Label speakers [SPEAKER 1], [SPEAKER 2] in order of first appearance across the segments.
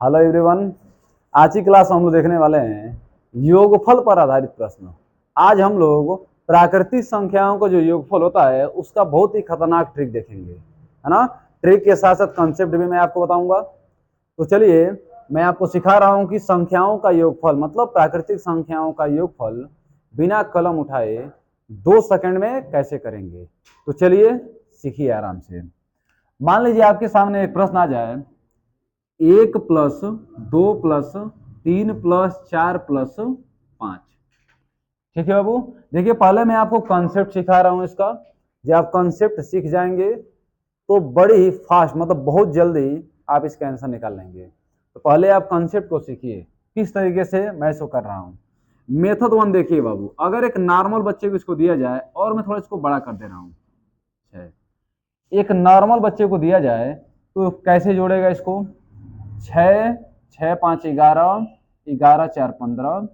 [SPEAKER 1] Hello everyone. आज की class में हम लोग देखने वाले हैं योगफल पर आधारित प्रश्न। आज हम लोग प्राकृतिक संख्याओं का जो योगफल होता है उसका बहुत ही खतरनाक ट्रिक देखेंगे, है ना। ट्रिक के साथ साथ कंसेप्ट भी मैं आपको बताऊंगा। तो चलिए मैं आपको सिखा रहा हूं कि संख्याओं का योगफल मतलब प्राकृतिक संख्याओं का योगफल बिना कलम उठाए 2 सेकंड में कैसे करेंगे। तो चलिए सीखिए आराम से। मान लीजिए आपके सामने एक प्रश्न आ जाए, 1+2+3+4+5। ठीक है बाबू। देखिए पहले मैं आपको कॉन्सेप्ट सिखा रहा हूं इसका। जब आप कॉन्सेप्ट सीख जाएंगे तो बड़ी ही फास्ट मतलब बहुत जल्दी आप इसका आंसर निकाल लेंगे। तो पहले आप कॉन्सेप्ट को सीखिए किस तरीके से मैं इसको कर रहा हूं। मेथड 1 देखिए बाबू, अगर एक नॉर्मल बच्चे को इसको दिया जाए और मैं थोड़ा इसको बड़ा कर दे रहा हूँ, एक नॉर्मल बच्चे को दिया जाए तो कैसे जोड़ेगा इसको। 6 6 5 11 11 4 15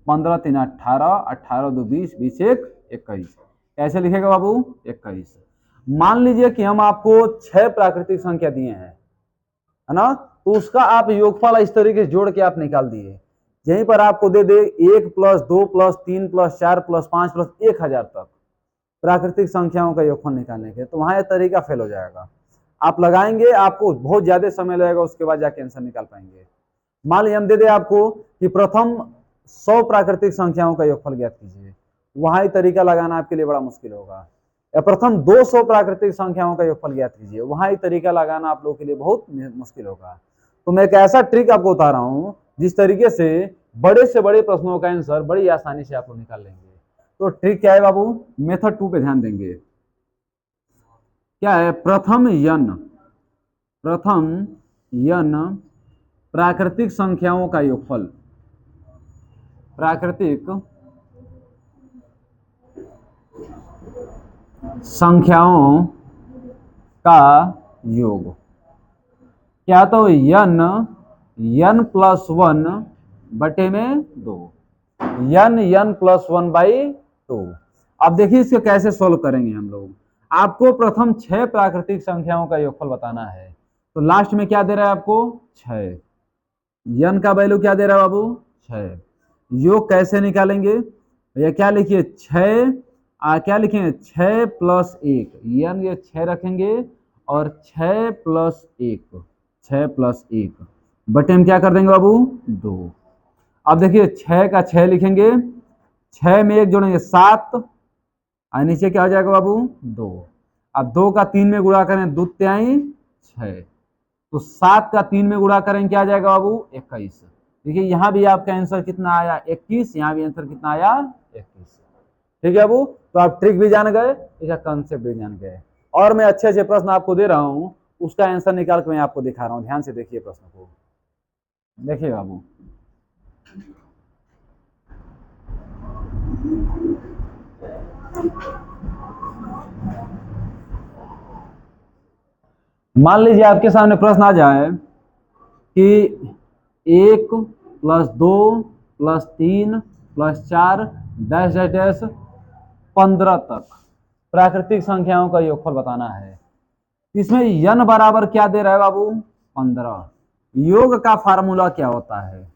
[SPEAKER 1] 15 3 18 18 2 20 20 1 21। कैसे लिखेगा बाबू 21। मान लीजिए कि हम आपको 6 प्राकृतिक संख्या दिए हैं, है ना। तो उसका आप योगफल इस तरीके से जोड़ के आप निकाल दिए। यहीं पर आपको दे दे 1+2+3+4+5+1000 तक प्राकृतिक संख्याओं का योगफल निकालने के, तो वहां यह तरीका फेल हो जाएगा। आप लगाएंगे आपको बहुत ज्यादा समय लगेगा, उसके बाद जाके आंसर निकाल पाएंगे। मान लीजिए हम दे दे आपको कि प्रथम 100 प्राकृतिक संख्याओं का योगफल ज्ञात कीजिए, वहां ही तरीका लगाना आपके लिए बड़ा मुश्किल होगा। या प्रथम 200 प्राकृतिक संख्याओं का योगफल ज्ञात कीजिए, वहां ही तरीका लगाना आप लोगों के लिए बहुत मुश्किल होगा। तो मैं एक ऐसा ट्रिक आपको बता रहा हूं जिस तरीके से बड़े प्रश्नों का आंसर बड़ी आसानी से आप लोग निकाल लेंगे। तो ट्रिक क्या है बाबू, मेथड 2 पे ध्यान देंगे। क्या है, प्रथम यन प्राकृतिक संख्याओं का योगफल, प्राकृतिक संख्याओं का योग। क्या तो n+1/2 n+1/2। अब देखिए इसको कैसे सोल्व करेंगे हम लोग। आपको प्रथम 6 प्राकृतिक संख्याओं का योगफल बताना है, तो लास्ट में क्या दे रहा है आपको 6। n का वैल्यू क्या दे रहा है बाबू 6। योग कैसे निकालेंगे, या क्या लिखिए 6 क्या लिखेंगे 6+1, n ये 6 रखेंगे और 6+1 बटे में क्या कर देंगे बाबू 2। अब देखिए 6 का 6 लिखेंगे, 6 में 1 जोड़ेंगे 7 और नीचे क्या हो जाएगा बाबू 2। अब 2 का 3 में गुणा करें 2 तिहाई 6, तो 7 का 3 में गुणा करें क्या आ जाएगा बाबू 21। देखिए यहाँ भी आपका आंसर कितना आया 21, यहाँ भी आंसर कितना आया 21। ठीक है बाबू, तो आप ट्रिक भी जान गए, इसका कंसेप्ट भी जान गए। और मैं अच्छे अच्छे प्रश्न आपको दे रहा हूँ, उसका आंसर निकाल के मैं आपको दिखा रहा हूँ। ध्यान से देखिए प्रश्न को, देखिए बाबू। मान लीजिए आपके सामने प्रश्न आ जाए कि 1+2+3+4 15 तक प्राकृतिक संख्याओं का योगफल बताना है। इसमें n बराबर क्या दे रहा है बाबू 15। योग का फार्मूला क्या होता है,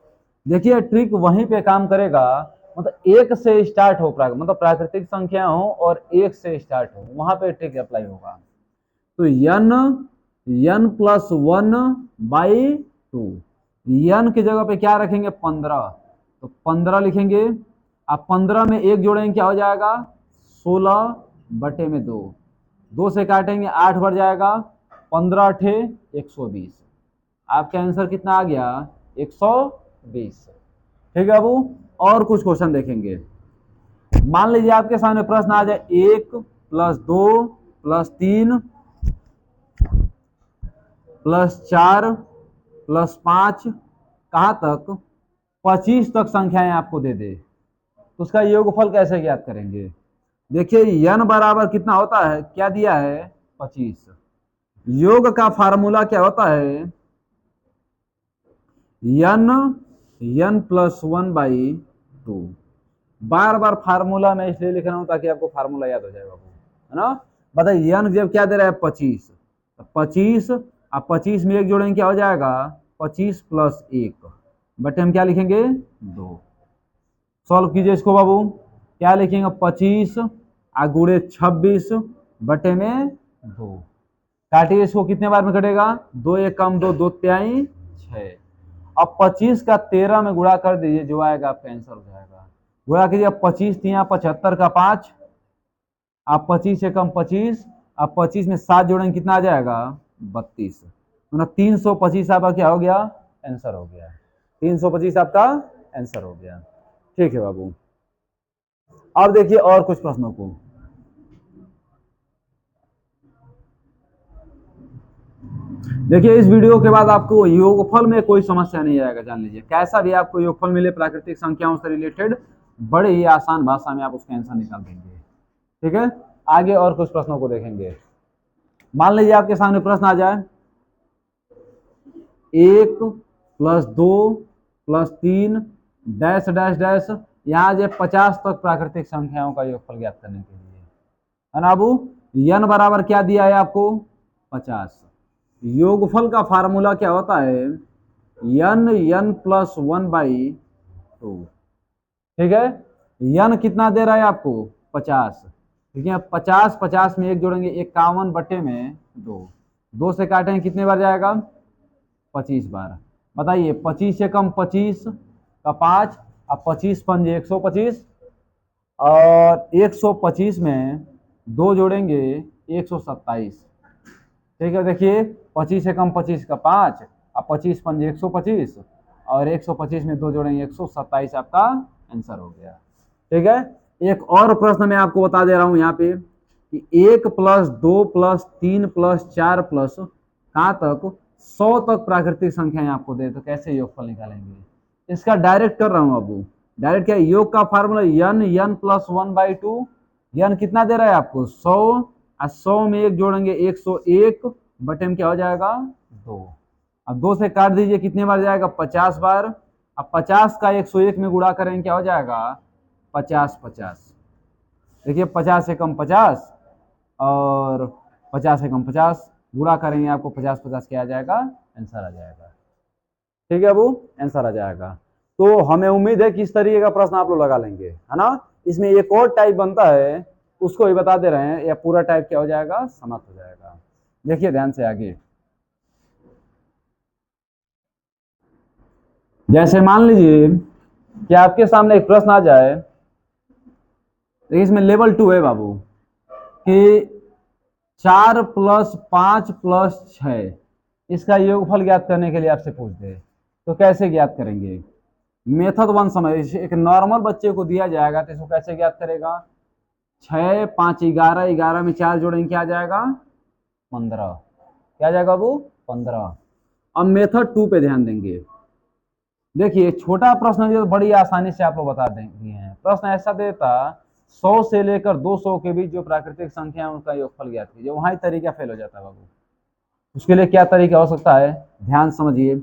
[SPEAKER 1] देखिए ट्रिक वहीं पे काम करेगा, मतलब 1 से स्टार्ट हो, मतलब प्राकृतिक संख्या हो और 1 से स्टार्ट हो, वहां पे ट्रिक अप्लाई होगा। तो n+1/2, n की जगह पे क्या रखेंगे 15, तो 15 लिखेंगे। अब 15 में 1 जोड़ेंगे क्या हो जाएगा 16/2, 2 से काटेंगे 8 बढ़ जाएगा, 15 8 120। आपका आंसर कितना आ गया 120। ठीक है बाबू। और कुछ क्वेश्चन देखेंगे। मान लीजिए आपके सामने प्रश्न आ जाए 1+2+3+4+5 कहाँ तक 25 तक संख्याएं आपको दे दे, तो उसका योगफल कैसे ज्ञात करेंगे। देखिए n बराबर कितना होता है, क्या दिया है 25। योग का फार्मूला क्या होता है n+1/2। बार बार फार्मूला में इसलिए लिख रहा हूं ताकि आपको फार्मूला याद हो जाए बाबू, है ना। बताइए n जब क्या दे रहा है 25, 25 अब 25 में 1 जोड़ेंगे क्या हो जाएगा 25 प्लस 1 बटे हम क्या लिखेंगे 2। सॉल्व कीजिए इसको बाबू, क्या लिखेंगे 25 गुणे 26 बटे में 2। काटिए इसको, कितने बार में कटेगा 2 1 कम 2 2 त्याई 6। अब 25 का 13 में गुणा कर दीजिए, जो आएगा आपका आंसर हो जाएगा। गुणा कीजिए, 25 तिया 75 का 5, आप 25 से कम 25, अब 25 में 7 जोड़ेंगे कितना आ जाएगा 32। 325 आपका क्या हो गया आंसर हो गया। 325 आपका आंसर हो गया। ठीक है बाबू, अब देखिए और कुछ प्रश्नों को। देखिए इस वीडियो के बाद आपको योगफल में कोई समस्या नहीं आएगा, जान लीजिए। कैसा भी आपको योगफल मिले प्राकृतिक संख्याओं से रिलेटेड, बड़े ही आसान भाषा में आप उसका आंसर निकाल देंगे। ठीक है, आगे और कुछ प्रश्नों को देखेंगे। मान लीजिए आपके सामने प्रश्न आ जाए 1 plus 2 plus 3 dash dash dash, यहाँ जो 50 तक प्राकृतिक संख्याओं का योगफल ज्ञात करने के लिए है ना बाबू। n बराबर क्या दिया है आपको 50। योगफल का फार्मूला क्या होता है n प्लस 1/2। ठीक है, n कितना दे रहा है आपको 50। ठीक है, 50 50 में 1 जोड़ेंगे 51 बटे में 2। 2 से काटेंगे कितने बार जाएगा 25 बार। बताइए 25 से कम 25 का 5, अब 25 पंजे 125, और 125 में 2 जोड़ेंगे 127। ठीक है, देखिए 25 से कम 25 का 5, अब 25 पंजे 125, और 125 में 2 जोड़ेंगे 127, आपका आंसर हो गया। ठीक है, एक और प्रश्न मैं आपको बता दे रहा हूं यहाँ पे कि 1 प्लस 2 प्लस 3 प्लस 4 प्लस कहाँ तक 100 तक प्राकृतिक संख्याएं आपको दे, तो कैसे योगफल निकालेंगे। इसका डायरेक्ट कर रहा हूं अबू। डायरेक्ट क्या, योग का फार्मूला n प्लस 1/2। n कितना दे रहा है आपको 100, और 100 में 1 जोड़ेंगे 101 बटे में क्या हो जाएगा 2। अब 2 से काट दीजिए, कितने बार जाएगा 50 बार। अब 50 का 101 में गुणा करेंगे क्या हो जाएगा 50 50। देखिए 50 से कम 50 और 50 से कम 50 गुणा करेंगे, आपको 50 50 क्या आ जाएगा आंसर आ जाएगा। ठीक है अबू, आंसर आ जाएगा। तो हमें उम्मीद है कि इस तरीके का प्रश्न आप लोग लगा लेंगे, है ना। इसमें एक और टाइप बनता है, उसको भी बता दे रहे हैं, या पूरा टाइप क्या हो जाएगा समाप्त हो जाएगा। देखिए ध्यान से आगे, जैसे मान लीजिए कि आपके सामने एक प्रश्न आ जाए, तो इसमें लेवल 2 है बाबू, कि 4 प्लस 5 प्लस 6 इसका योगफल ज्ञात करने के लिए आपसे पूछ दे, तो कैसे ज्ञात करेंगे। मेथड 1 समझ, एक नॉर्मल बच्चे को दिया जाएगा तो इसको कैसे ज्ञात करेगा। 6 5 11, 11 में 4 जोड़ेंगे क्या आ जाएगा 15। क्या आ जाएगा बाबू 15। अब मेथड 2 पे ध्यान देंगे। देखिए छोटा प्रश्न जो बड़ी आसानी से आप लोग बता देंगे हैं। प्रश्न ऐसा देता 100 से लेकर 200 के बीच जो प्राकृतिक संख्या है उनका योगफल ज्ञात कीजिए, वहां ही तरीका फेल हो जाता है बाबू। उसके लिए क्या तरीका हो सकता है, ध्यान समझिए।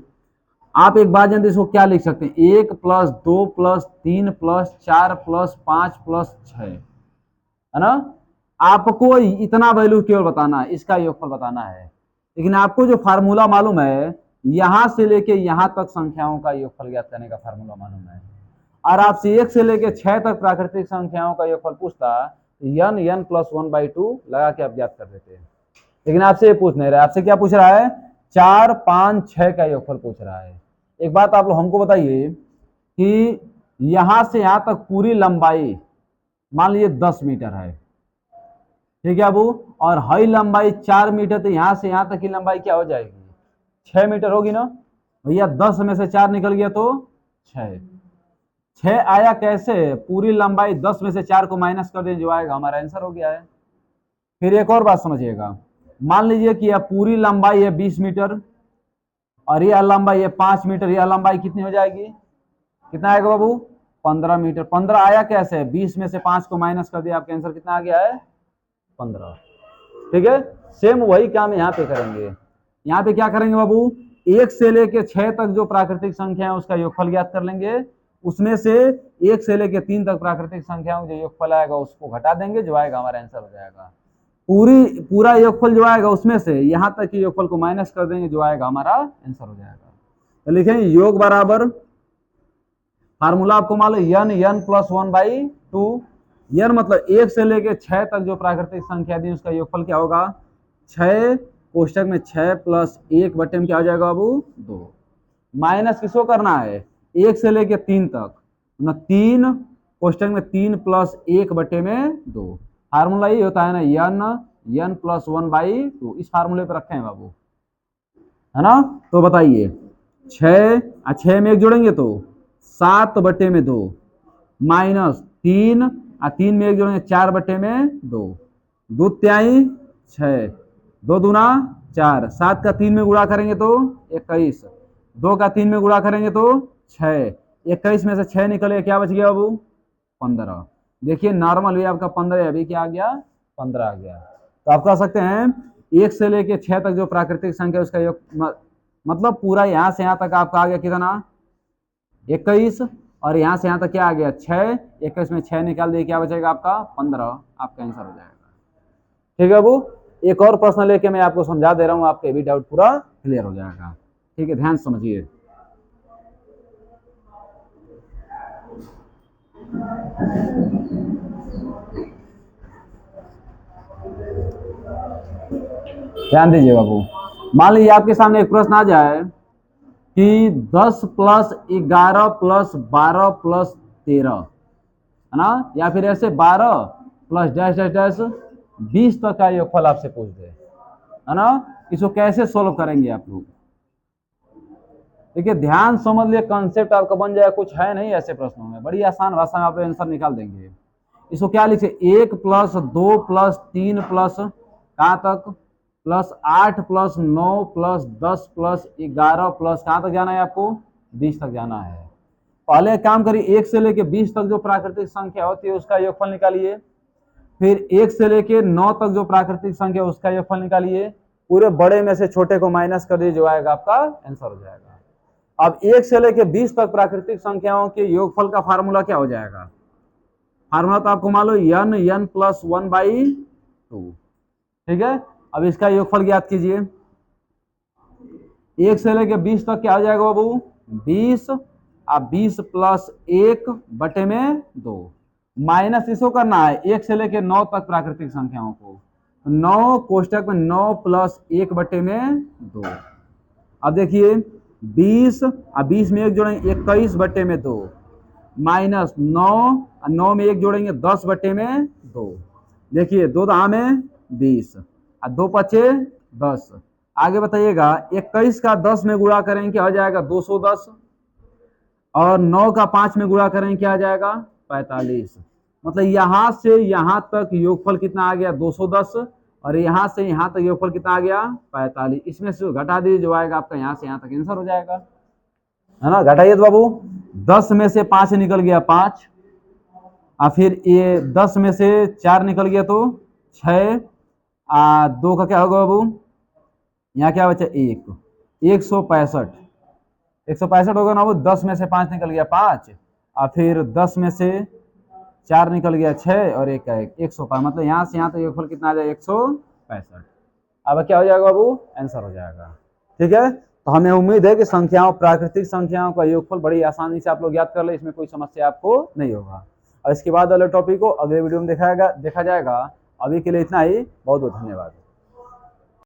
[SPEAKER 1] आप एक बात जानते इसको क्या लिख सकते हैं, 1 plus 2 plus 3 plus 4 plus 5 plus 6, है ना। आपको इतना वैल्यू केवल बताना है, इसका योगफल बताना है। लेकिन आपको जो फार्मूला मालूम है, यहां से लेके यहां तक संख्याओं का योगफल ज्ञात करने का फार्मूला मालूम है। और आपसे 1 से लेके 6 तक प्राकृतिक संख्याओं का योगफल पूछता, n प्लस 1/2 लगा के आप ज्ञात कर देते हैं। लेकिन आपसे ये पूछ नहीं रहा, आपसे क्या पूछ रहा है 4 5 6 का योगफल पूछ रहा है। एक बात आप लोग हमको बताइए कि यहां से यहां तक पूरी लंबाई मान लीजिए 10 मीटर है, ठीक है अबू, और हाई लंबाई 4 मीटर, तो यहां से यहां तक की लंबाई क्या हो जाएगी 6 मीटर होगी ना भैया। 10 में से 4 निकल गया तो 6। 6 आया कैसे, पूरी लंबाई 10 में से 4 को माइनस कर दें, जो आएगा हमारा आंसर हो गया है। फिर एक और बात समझिएगा, मान लीजिए कि यह पूरी लंबाई है 20 मीटर, और यह लंबाई है 5 मीटर, यह लंबाई कितनी हो जाएगी, कितना आएगा बाबू 15 मीटर। 15 आया कैसे, 20 में से 5 को माइनस कर दिया, आपका आंसर कितना आ गया है 15। ठीक है, सेम वही काम यहाँ पे करेंगे। यहाँ पे क्या करेंगे बाबू, 1 से लेके 6 तक जो प्राकृतिक संख्या है उसका योगफल ज्ञात कर लेंगे। उसमें से 1 से लेके 3 तक प्राकृतिक संख्याओं जो योगफल आएगा उसको घटा देंगे, जो आएगा हमारा आंसर हो जाएगा। पूरा योगफल जो आएगा उसमें से यहाँ तक की योगफल को माइनस कर देंगे, जो आएगा हमारा आंसर हो जाएगा। तो लिखेंगे योग बराबर, फार्मूला आपको मालूम यन यन प्लस 1/2, यन मतलब 1 से लेके 6 तक जो प्राकृतिक संख्या दी उसका योगफल क्या होगा 6, कोष्टक में 6 प्लस 1 बटे में क्या हो जाएगा बाबू 2, माइनस किसको करना है 1 से लेके 3 तक, ना 3 कोष्टक में 3 प्लस 1 बटे में 2, फार्मूला ये होता है ना यन यन प्लस 1/2, इस फार्मूले पर रखे हैं बाबू, है ना। तो बताइए 6 में 1 जोड़ेंगे तो 7 बटे में 2, माइनस 3 3 में 1 जोड़ेंगे 4 बटे में 2, 2 त्याई 6, 2 दूना 4, 7 का 3 में गुणा करेंगे तो 21, 2 का 3 में गुणा करेंगे तो 6, 21 में से 6 निकले क्या बच गया बाबू 15। देखिए नॉर्मल भी आपका 15, अभी क्या आ गया 15 आ गया। तो आप कह सकते हैं 1 से लेके 6 तक जो प्राकृतिक संख्या उसका योग मतलब पूरा यहाँ से यहाँ तक आपका आ गया कितना 21, और यहाँ से यहाँ तक क्या आ गया 6, 21 में 6 निकाल दिए क्या बचेगा आपका 15, आपका आंसर हो जाएगा। ठीक है बाबू, एक और प्रश्न लेके मैं आपको समझा दे रहा हूँ, आपके भी डाउट पूरा क्लियर हो जाएगा। ठीक है, ध्यान समझिए। ध्यान दीजिए बाबू, मान लीजिए आपके सामने एक प्रश्न आ जाए कि 10 प्लस 11 प्लस 12 प्लस 13, है ना, या फिर ऐसे 12 प्लस डैश डैश डैश 20 तक का योगफल आपसे पूछ दे, है ना, इसको कैसे सोल्व करेंगे आप लोग। देखिए ध्यान समझ लिए, कॉन्सेप्ट आपका बन जाए, कुछ है नहीं ऐसे प्रश्नों में, बड़ी आसान भाषा में आप आंसर निकाल देंगे। इसको क्या लिखे 1 प्लस 2 प्लस 3 प्लस कहाँ तक plus 8 plus 9 plus 10 plus 11 plus कहाँ तक जाना है आपको 20 तक जाना है। पहले काम करिए 1 से लेके 20 तक जो प्राकृतिक संख्या होती है उसका योगफल निकालिए, फिर 1 से लेके 9 तक जो प्राकृतिक संख्या उसका योगफल निकालिए, पूरे बड़े में से छोटे को माइनस कर दीजिए, जो आएगा आपका आंसर हो जाएगा। अब 1 से लेके 20 तक प्राकृतिक संख्याओं के योगफल का फार्मूला क्या हो जाएगा, फार्मूला तो आपको मालूम यन यन प्लस 1/2, ठीक है। अब इसका योगफल ज्ञात कीजिए, 1 से लेके 20 तक क्या हो जाएगा बाबू 20, अब 20 प्लस 1 बटे में 2, माइनस इसको करना है 1 से लेके 9 तक प्राकृतिक संख्याओं को, 9 कोष्टक में 9 प्लस 1 बटे में 2। अब देखिए 20, अब 20 में 1 जोड़ेंगे 21 बटे में 2, माइनस 9, 9 में 1 जोड़ेंगे 10 बटे में 2। देखिए 2 दहा में 20, 2 पचे 10, आगे बताइएगा 21 का 10 में गुणा करेंगे क्या हो जाएगा 210, और 9 का 5 में गुणा करेंगे क्या आ जाएगा 45। मतलब यहाँ से यहाँ तक योगफल कितना आ गया 210, और यहाँ से यहाँ तक योगफल कितना आ गया 45। इसमें से घटा दीजिए, जो आएगा आपका यहाँ से यहाँ तक आंसर हो जाएगा, है ना। घटाइए तो बाबू 10 में से 5 निकल गया 5, और फिर ये 10 में से 4 निकल गया तो 6, 2 का क्या होगा बाबू यहाँ क्या बचा 1, 165, 165 होगा ना वो, 10 में से 5 निकल गया 5, और फिर 10 में से 4 निकल गया 6, और 1 का 1, 105, मतलब यहाँ से यहाँ तक योगफल कितना आ जाएगा 165। अब क्या हो जाएगा बाबू आंसर हो जाएगा। ठीक है, तो हमें उम्मीद है कि संख्याओं प्राकृतिक संख्याओं का योगफल बड़ी आसानी से आप लोग याद कर ले, इसमें कोई समस्या आपको नहीं होगा। और इसके बाद वाले टॉपिक को अगले वीडियो में देखा जाएगा। अभी के लिए इतना ही, बहुत बहुत धन्यवाद।